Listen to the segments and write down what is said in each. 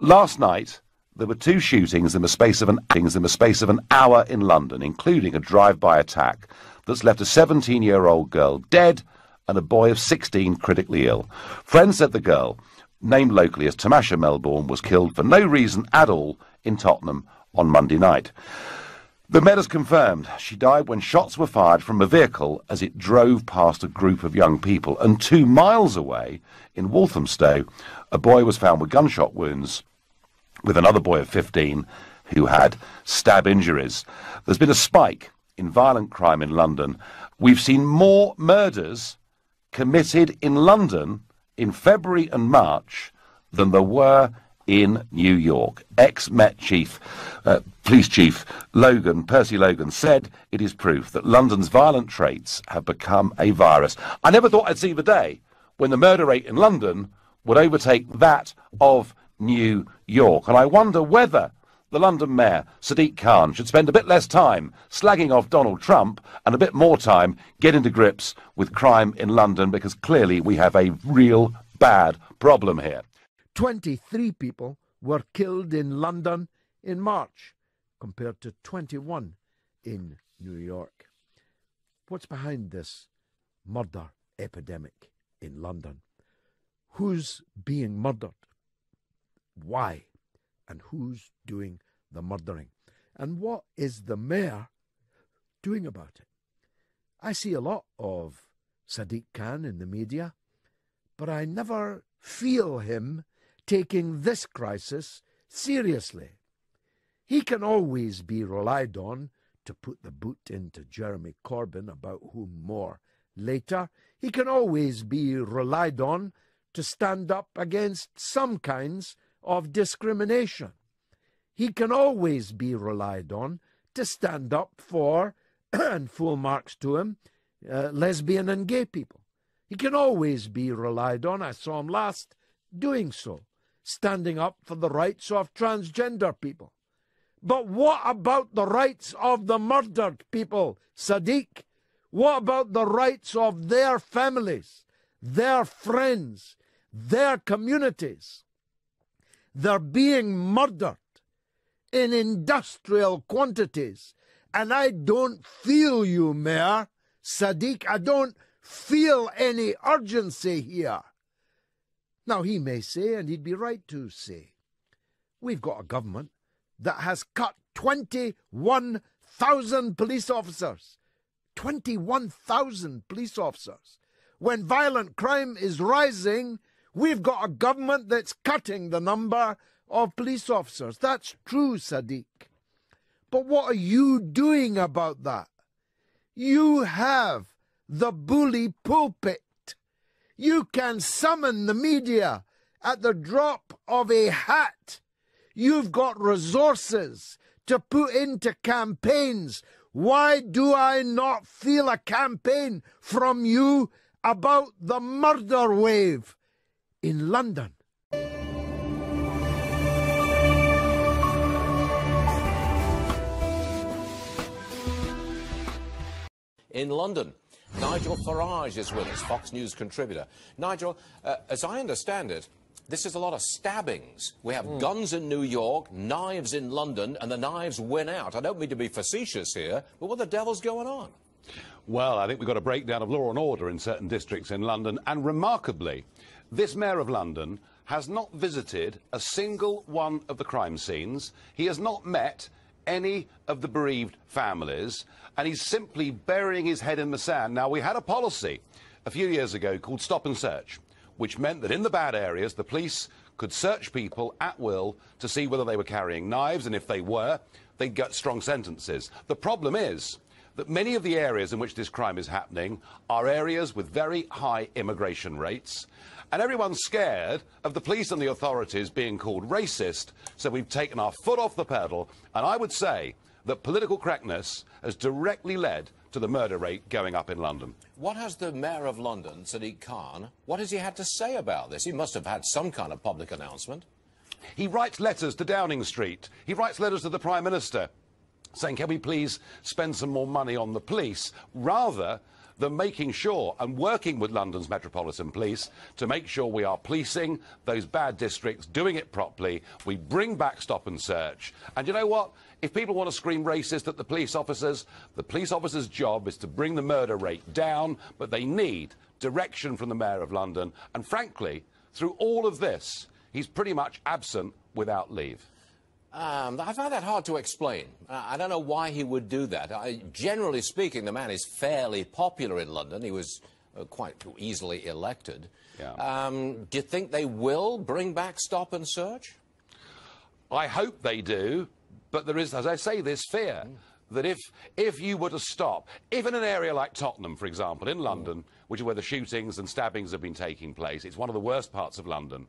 Last night, there were two shootings in the space of an hour in London, including a drive-by attack that's left a 17-year-old girl dead and a boy of 16 critically ill. Friends said the girl, named locally as Tamasha Melbourne, was killed for no reason at all in Tottenham on Monday night. The Med has confirmed she died when shots were fired from a vehicle as it drove past a group of young people. And 2 miles away, in Walthamstow, a boy was found with gunshot wounds, with another boy of 15 who had stab injuries. There's been a spike in violent crime in London. We've seen more murders committed in London in February and March than there were in New York. Ex-Met Police Chief Percy Logan, said it is proof that London's violent traits have become a virus. I never thought I'd see the day when the murder rate in London would overtake that of New York. And I wonder whether the London Mayor, Sadiq Khan, should spend a bit less time slagging off Donald Trump and a bit more time getting to grips with crime in London, because clearly we have a real bad problem here. 23 people were killed in London in March, compared to 21 in New York. What's behind this murder epidemic in London? Who's being murdered? Why? And who's doing the murdering? And what is the mayor doing about it? I see a lot of Sadiq Khan in the media, but I never feel him taking this crisis seriously. He can always be relied on to put the boot into Jeremy Corbyn, about whom more later. He can always be relied on to stand up against some kinds of discrimination. He can always be relied on to stand up for, and full marks to him, lesbian and gay people. He can always be relied on, I saw him last doing so, standing up for the rights of transgender people. But what about the rights of the murdered people, Sadiq? What about the rights of their families, their friends, their communities? They're being murdered in industrial quantities. And I don't feel you, Mayor Sadiq. I don't feel any urgency here. Now, he may say, and he'd be right to say, we've got a government that has cut 21,000 police officers. 21,000 police officers. When violent crime is rising, we've got a government that's cutting the number of police officers. That's true, Sadiq. But what are you doing about that? You have the bully pulpit. You can summon the media at the drop of a hat. You've got resources to put into campaigns. Why do I not feel a campaign from you about the murder wave in London? In London, Nigel Farage is with us, Fox News contributor. Nigel, as I understand it, this is a lot of stabbings. We have guns in New York, knives in London, and the knives win out. I don't mean to be facetious here, but what the devil's going on? Well, I think we've got a breakdown of law and order in certain districts in London, and remarkably, this Mayor of London has not visited a single one of the crime scenes. He has not met any of the bereaved families, and he's simply burying his head in the sand. Now, we had a policy a few years ago called Stop and Search, which meant that in the bad areas, the police could search people at will to see whether they were carrying knives, and if they were, they'd get strong sentences. The problem is that many of the areas in which this crime is happening are areas with very high immigration rates, and everyone's scared of the police and the authorities being called racist, so we've taken our foot off the pedal, and I would say that political correctness has directly led to the murder rate going up in London. What has the Mayor of London, Sadiq Khan, what has he had to say about this? He must have had some kind of public announcement. He writes letters to Downing Street. He writes letters to the Prime Minister saying, can we please spend some more money on the police, rather than making sure and working with London's Metropolitan Police to make sure we are policing those bad districts, doing it properly. We bring back stop and search. And you know what? If people want to scream racist at the police officers' job is to bring the murder rate down, but they need direction from the Mayor of London. And frankly, through all of this, he's pretty much absent without leave. I find that hard to explain. I don't know why he would do that. Generally speaking, the man is fairly popular in London. He was quite easily elected. Yeah. Do you think they will bring back stop and search? I hope they do, but there is, as I say, this fear that if you were to stop, if in an area like Tottenham, for example, in London, which is where the shootings and stabbings have been taking place, it's one of the worst parts of London.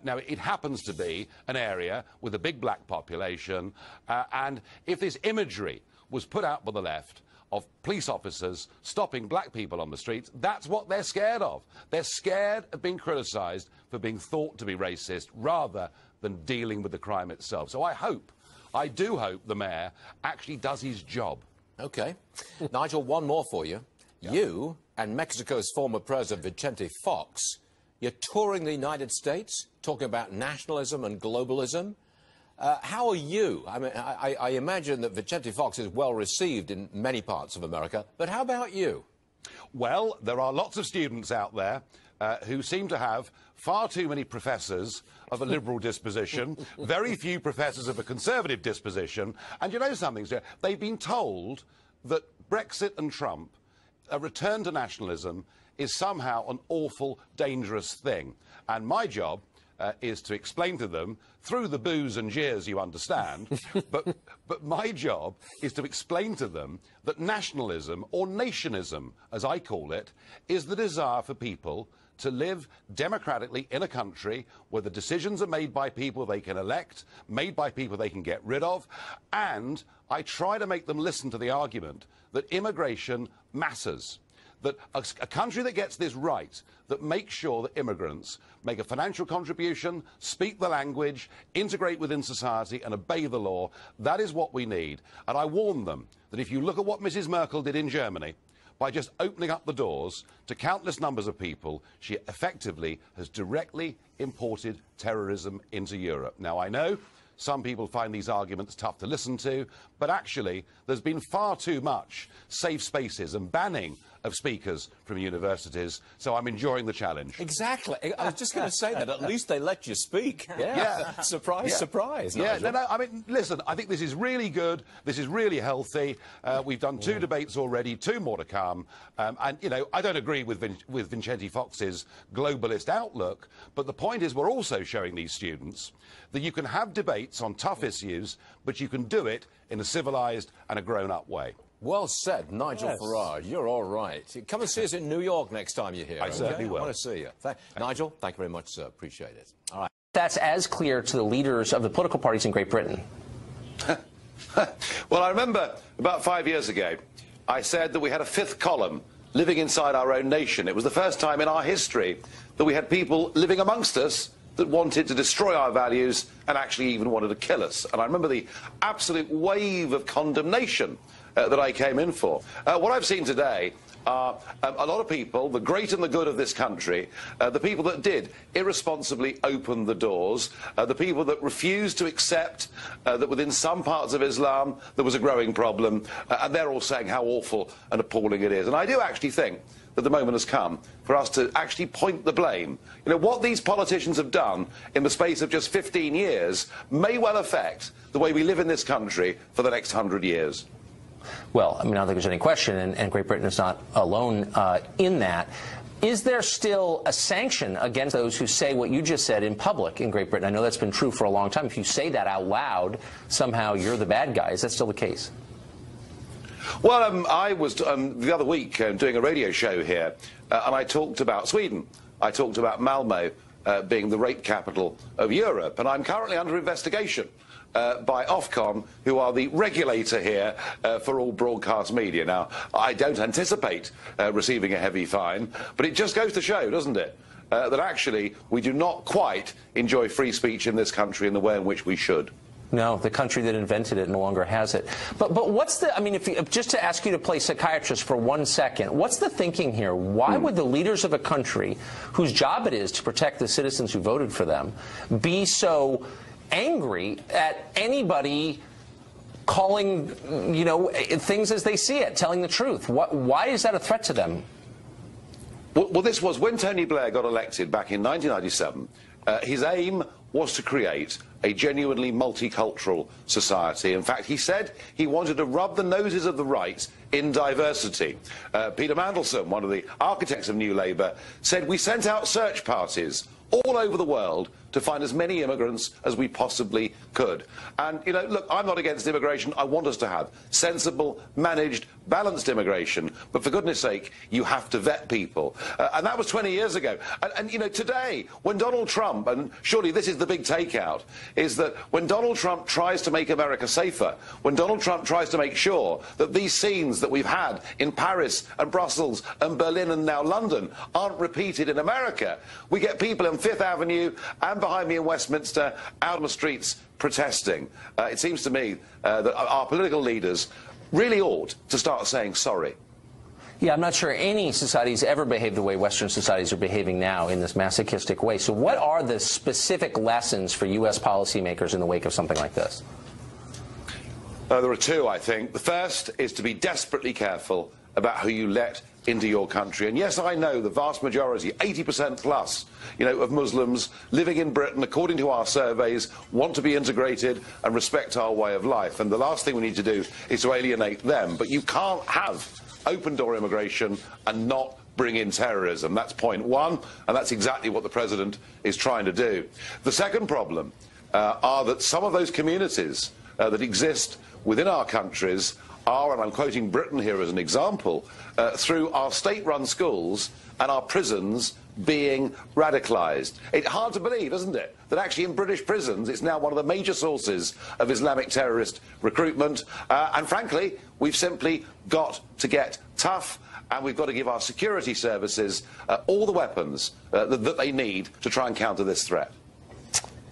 Now, it happens to be an area with a big black population, and if this imagery was put out by the left of police officers stopping black people on the streets, that's what they're scared of. They're scared of being criticised for being thought to be racist rather than dealing with the crime itself. So I do hope the mayor actually does his job. OK. Nigel, one more for you. Yeah. You and Mexico's former president, Vicente Fox, you're touring the United States, talking about nationalism and globalism. How are you? I mean, I imagine that Vicente Fox is well received in many parts of America, but how about you? Well, there are lots of students out there who seem to have far too many professors of a liberal disposition, very few professors of a conservative disposition. And you know something, sir? They've been told that Brexit and Trump, a return to nationalism, is somehow an awful, dangerous thing. And my job is to explain to them, through the boos and jeers, you understand, but my job is to explain to them that nationalism, or nationism, as I call it, is the desire for people to live democratically in a country where the decisions are made by people they can elect, made by people they can get rid of, and I try to make them listen to the argument that immigration matters. That a country that gets this right, that makes sure that immigrants make a financial contribution, speak the language, integrate within society and obey the law, that is what we need. And I warn them that if you look at what Mrs. Merkel did in Germany, by just opening up the doors to countless numbers of people, she effectively has directly imported terrorism into Europe. Now, I know some people find these arguments tough to listen to, but actually there's been far too much safe spaces and banning of speakers from universities, so I'm enjoying the challenge. Exactly. I was just going to say that. At least they let you speak. Yeah. Surprise, surprise. Yeah, no, I mean, listen, I think this is really good. This is really healthy. We've done 2 debates already, 2 more to come. And, you know, I don't agree with Vicente Fox's globalist outlook, but the point is we're also showing these students that you can have debates on tough issues, but you can do it in a civilised and a grown-up way. Well said, Nigel Farage. You're all right. Come and see us in New York next time you're here. I certainly will. I want to see you. Nigel, thank you very much, sir. Appreciate it. All right. That's as clear to the leaders of the political parties in Great Britain. Well, I remember about 5 years ago, I said that we had a 5th column living inside our own nation. It was the first time in our history that we had people living amongst us that wanted to destroy our values and actually even wanted to kill us. And I remember the absolute wave of condemnation that I came in for. What I've seen today are a lot of people, the great and the good of this country, the people that did irresponsibly open the doors, the people that refused to accept that within some parts of Islam there was a growing problem, and they're all saying how awful and appalling it is. And I do actually think that the moment has come for us to actually point the blame. You know, what these politicians have done in the space of just 15 years may well affect the way we live in this country for the next 100 years. Well, I mean, I don't think there's any question, and Great Britain is not alone in that. Is there still a sanction against those who say what you just said in public in Great Britain? I know that's been true for a long time. If you say that out loud, somehow you're the bad guy. Is that still the case? Well, I was the other week doing a radio show here, and I talked about Sweden. I talked about Malmo being the rape capital of Europe, and I'm currently under investigation by Ofcom, who are the regulator here for all broadcast media. Now, I don't anticipate receiving a heavy fine, but it just goes to show, doesn't it, that actually we do not quite enjoy free speech in this country in the way in which we should. No, the country that invented it no longer has it. But what's the, I mean, just to ask you to play psychiatrist for 1 second, what's the thinking here? Why would the leaders of a country whose job it is to protect the citizens who voted for them be so angry at anybody calling, you know, things as they see it, telling the truth? Why is that a threat to them? Well, this was when Tony Blair got elected back in 1997. His aim was to create a genuinely multicultural society. In fact, he said he wanted to rub the noses of the right in diversity. Peter Mandelson, one of the architects of New Labour, said we sent out search parties all over the world to find as many immigrants as we possibly could. And, you know, look, I'm not against immigration. I want us to have sensible, managed, balanced immigration. But for goodness sake, you have to vet people. And that was 20 years ago. And, you know, today, when Donald Trump, and surely this is the big takeout, is that when Donald Trump tries to make America safer, when Donald Trump tries to make sure that these scenes that we've had in Paris and Brussels and Berlin and now London aren't repeated in America, we get people on Fifth Avenue and behind me in Westminster out on the streets protesting. It seems to me that our political leaders really ought to start saying sorry. Yeah, I'm not sure any society's ever behaved the way Western societies are behaving now in this masochistic way. So what are the specific lessons for U.S. policymakers in the wake of something like this? There are two, I think. The first is to be desperately careful about who you let into your country. And yes, I know the vast majority, 80% plus, you know, of Muslims living in Britain, according to our surveys, want to be integrated and respect our way of life. And the last thing we need to do is to alienate them. But you can't have open-door immigration and not bring in terrorism. That's point one, and that's exactly what the President is trying to do. The second problem are that some of those communities that exist within our countries are, and I'm quoting Britain here as an example, through our state-run schools and our prisons being radicalised. It's hard to believe, isn't it, that actually in British prisons it's now one of the major sources of Islamic terrorist recruitment. And frankly, we've simply got to get tough, and we've got to give our security services all the weapons that they need to try and counter this threat.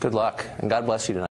Good luck, and God bless you tonight.